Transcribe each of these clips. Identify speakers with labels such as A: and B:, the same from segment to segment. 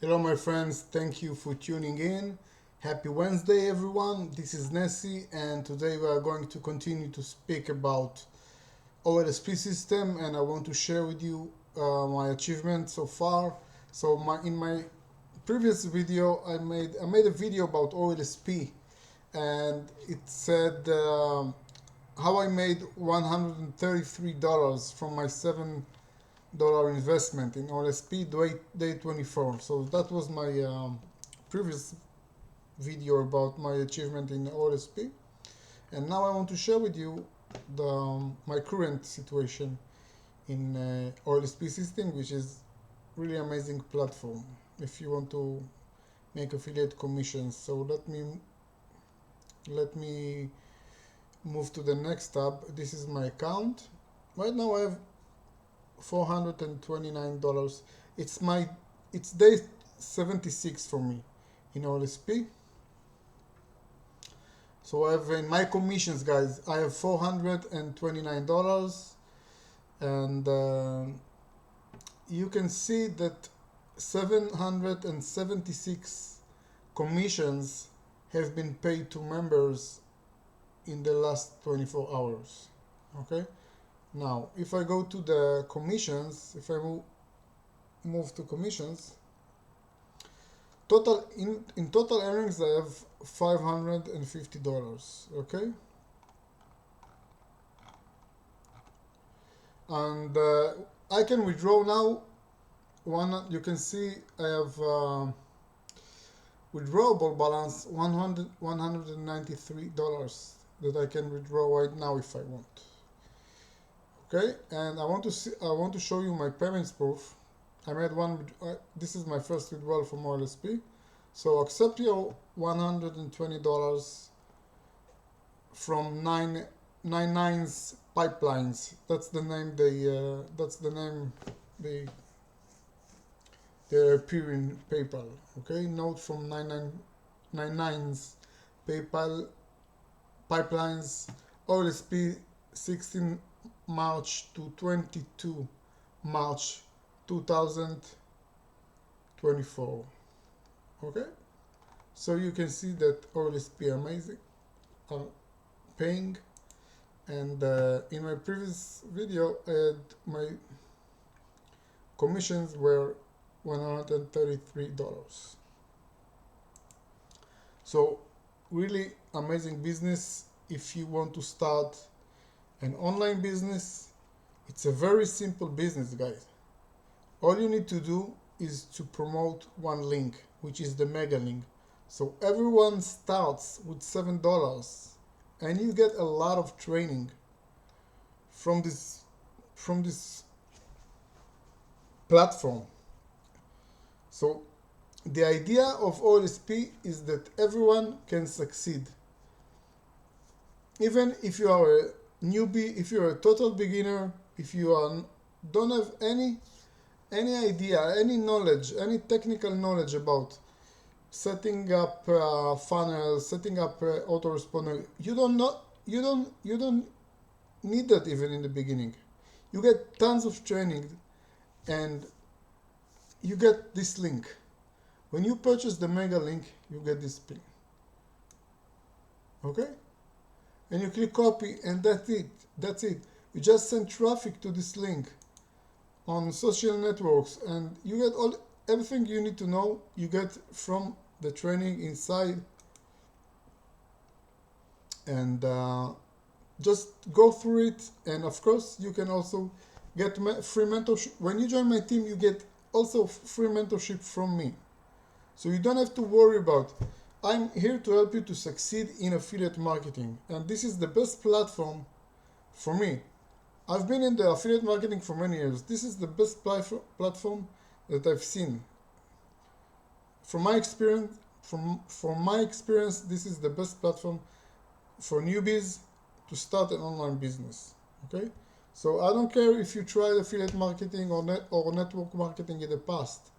A: Hello my friends, thank you for tuning in. Happy Wednesday everyone, this is Nessie and today we are going to continue to speak about OLSP system and I want to share with you my achievements so far. So in my previous video I made a video about OLSP and it said how I made $133 from my $7 investment in OLSP day 24. So that was my previous video about my achievement in OLSP, and now I want to share with you my current situation in OLSP system, which is really amazing platform if you want to make affiliate commissions. So let me move to the next tab. This is my account. Right now I have $429. It's day 76 for me in OLSP. So I have in my commissions, guys, I have $429, and you can see that 776 commissions have been paid to members in the last 24 hours. Okay. Now, if I go to the commissions, if I move to commissions, in total earnings I have $550. Okay, and I can withdraw now. You can see I have withdrawable balance $193 that I can withdraw right now if I want. Okay, and I want to show you my payments proof. I made one. This is my first withdrawal from OLSP. So accept your $120 from 99's Pipelines. That's the name they appear in PayPal. Okay, note from 99's PayPal Pipelines OLSP 16 March to 22 March 2024. Okay, so you can see that OLSP amazing are paying, and in my previous video I had my commissions were $133. So really amazing business if you want to start an online business. It's a very simple business, guys. All you need to do is to promote one link, which is the mega link. So everyone starts with $7 and you get a lot of training from this platform. So the idea of OLSP is that everyone can succeed. Even if you are a newbie, if you're a total beginner, if you don't have any idea, any knowledge, any technical knowledge about setting up funnels, setting up autoresponder, you don't need that even in the beginning. You get tons of training, and you get this link. When you purchase the mega link, you get this pin. Okay? And you click copy, and that's it. You just send traffic to this link on social networks, and you get everything you need to know. You get from the training inside, and just go through it. And of course, you can also get free mentorship. When you join my team, you get also free mentorship from me. So you don't have to worry about. I'm here to help you to succeed in affiliate marketing, and this is the best platform for me. I've been in the affiliate marketing for many years. This is the best platform that I've seen. From my experience, this is the best platform for newbies to start an online business. Okay, so I don't care if you tried affiliate marketing or network marketing in the past.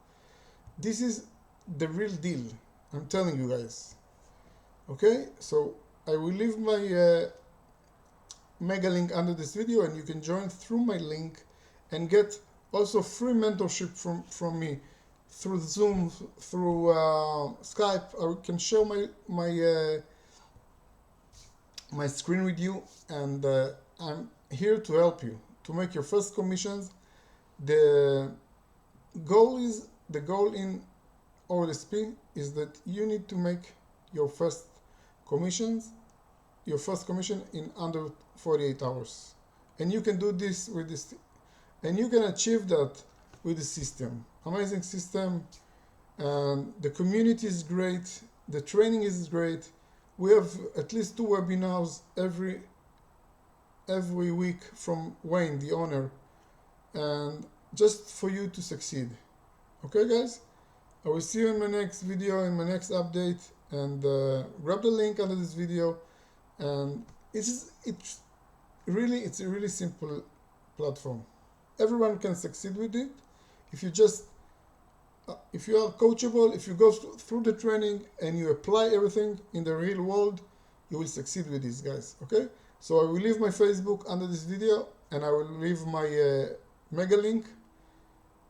A: This is the real deal. I'm telling you guys. Okay, so I will leave my mega link under this video, and you can join through my link and get also free mentorship from me. through Zoom, through Skype. I can share my screen with you, and I'm here to help you to make your first commissions. The the goal in OLSP is that you need to make your first commissions, your first commission in under 48 hours, and you can do this with this, and you can achieve that with the system. Amazing system, and the community is great. The training is great. We have at least 2 webinars every week from Wayne, the owner, and just for you to succeed. Okay, guys? I will see you in my next video, in my next update, and grab the link under this video. And it's a really simple platform. Everyone can succeed with it if you just if you are coachable, if you go through the training and you apply everything in the real world, you will succeed with these guys. Okay, so I will leave my Facebook under this video, and I will leave my mega link,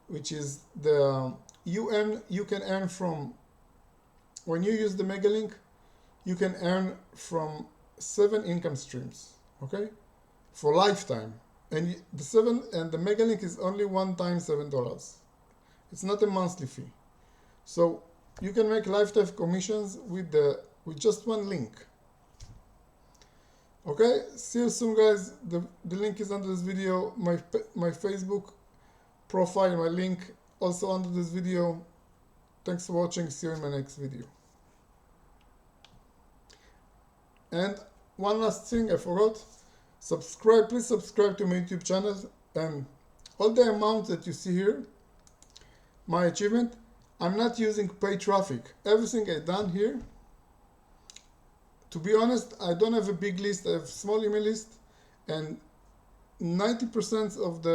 A: which is the you can earn from, when you use the mega link, you can earn from 7 income streams, okay, for lifetime. And the mega link is only one time $7. It's not a monthly fee. So you can make lifetime commissions with just one link. Okay, see you soon, guys. The link is under this video. My Facebook profile, my link also under this video. Thanks for watching. See you in my next video. And one last thing I forgot. Subscribe, please subscribe to my YouTube channel, and all the amounts that you see here, my achievement, I'm not using paid traffic. Everything I've done here, to be honest, I don't have a big list. I have a small email list, and 90% of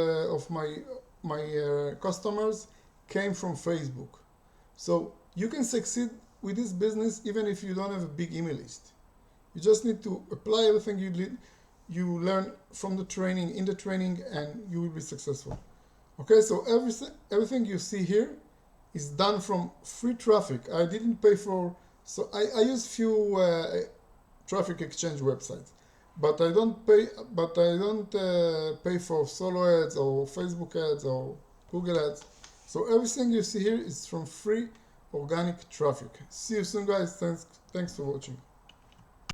A: my customers came from Facebook. So you can succeed with this business even if you don't have a big email list. You just need to apply everything you learn from the training, in the training, and you will be successful. Okay, so everything you see here is done from free traffic. I didn't pay for, so I use few traffic exchange websites, but I don't pay for solo ads or Facebook ads or Google ads. So everything you see here is from free organic traffic. See you soon, guys. Thanks for watching.